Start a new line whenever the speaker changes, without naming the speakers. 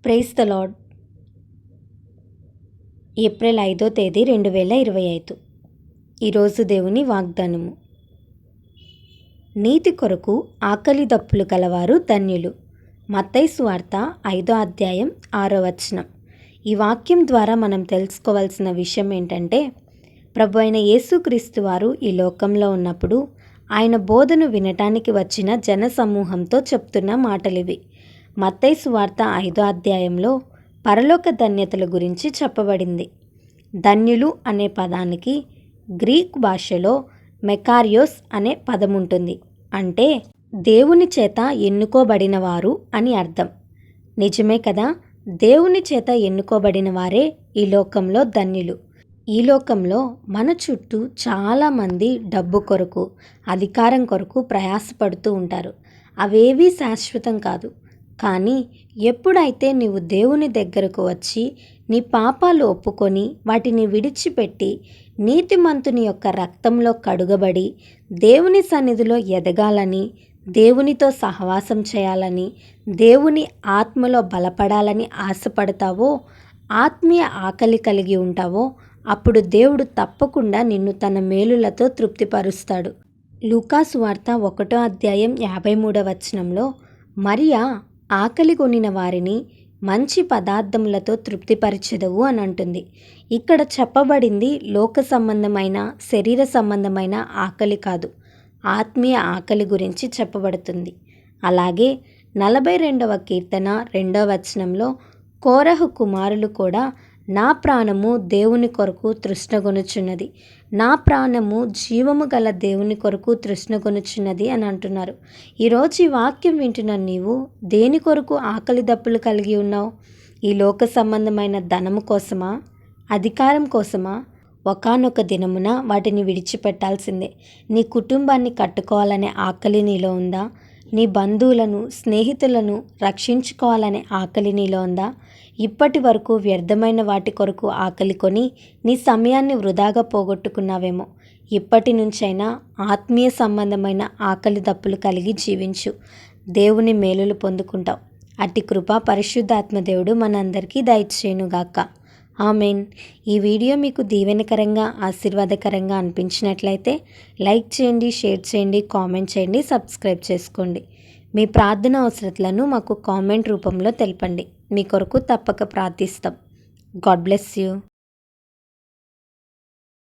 Praise the lord. April 5వ తేదీ 2025. ఈరోజు దేవుని వాగ్దానము. నీతి కొరకు ఆకలి దప్పులు గలవారు ధన్యులు. మత్తయి సువార్త 5వ అధ్యాయం 6వ వచనం. ఈ వాక్యం ద్వారా మనం తెలుసుకోవాల్సిన విషయం ఏంటంటే, ప్రభు అయిన యేసుక్రీస్తు వారు ఈ లోకంలో ఉన్నప్పుడు ఆయన బోధను వినటానికి వచ్చిన జన సమూహంతో చెప్తున్న మాటలివి. మత్తయి సువార్త 5వ అధ్యాయంలో పరలోక ధన్యతల గురించి చెప్పబడింది. ధన్యులు అనే పదానికి గ్రీక్ భాషలో మెకారియోస్ అనే పదం ఉంటుంది. అంటే దేవుని చేత ఎన్నుకోబడిన వారు అని అర్థం. నిజమే కదా, దేవుని చేత ఎన్నుకోబడిన వారే ఈ లోకంలో ధన్యులు. ఈ లోకంలో మన చుట్టూ చాలామంది డబ్బు కొరకు, అధికారం కొరకు ప్రయాసపడుతూ ఉంటారు. అవేవీ శాశ్వతం కాదు. కానీ ఎప్పుడైతే నీవు దేవుని దగ్గరకు వచ్చి నీ పాపాలు ఒప్పుకొని వాటిని విడిచిపెట్టి నీతిమంతుని యొక్క రక్తంలో కడుగబడి దేవుని సన్నిధిలో ఎదగాలని, దేవునితో సహవాసం చేయాలని, దేవుని ఆత్మలో బలపడాలని ఆశపడతావో, ఆత్మీయ ఆకలి కలిగి ఉంటావో, అప్పుడు దేవుడు తప్పకుండా నిన్ను తన మేలులతో తృప్తిపరుస్తాడు. లూకా సువార్త 1వ అధ్యాయం 53వ వచనంలో మరియా ఆకలి కొనిన వారిని మంచి పదార్థములతో తృప్తిపరిచెదవు అని అంటుంది. ఇక్కడ చెప్పబడింది లోక సంబంధమైన, శరీర సంబంధమైన ఆకలి కాదు, ఆత్మీయ ఆకలి గురించి చెప్పబడుతుంది. అలాగే 42వ కీర్తన 2వ వచనంలో కోరహు కుమారులు కూడా నా ప్రాణము దేవుని కొరకు తృష్ణగొనుచున్నది, నా ప్రాణము జీవము గల దేవుని కొరకు తృష్ణగొనుచున్నది అని అంటున్నారు. ఈరోజు ఈ వాక్యం వింటున్న నీవు దేని కొరకు ఆకలి దప్పులు కలిగి ఉన్నావు? ఈ లోక సంబంధమైన ధనము కోసమా, అధికారం కోసమా? ఒకానొక దినమున వాటిని విడిచిపెట్టాల్సిందే. నీ కుటుంబాన్ని కట్టుకోవాలనే ఆకలి నీలో ఉందా? నీ బంధువులను, స్నేహితులను రక్షించుకోవాలనే ఆకలి నీలో ఉందా? ఇప్పటి వరకు వ్యర్థమైన వాటి కొరకు ఆకలి కొని నీ సమయాన్ని వృధాగా పోగొట్టుకున్నావేమో. ఇప్పటి నుంచైనా ఆత్మీయ సంబంధమైన ఆకలి దప్పులు కలిగి జీవించు. దేవుని మేలులు పొందుకుంటావు. అట్టి కృప పరిశుద్ధాత్మ దేవుడు మనందరికీ దయచేయునుగాక. ఆమెన్. ఈ వీడియో మీకు దీవెనకరంగా, ఆశీర్వాదకరంగా అనిపించినట్లయితే లైక్ చేయండి, షేర్ చేయండి, కామెంట్ చేయండి, సబ్స్క్రైబ్ చేసుకోండి. మీ ప్రార్థన అవసరతలను మాకు కామెంట్ రూపంలో తెలపండి. మీ కొరకు తప్పక ప్రార్థిస్తాం. God bless you.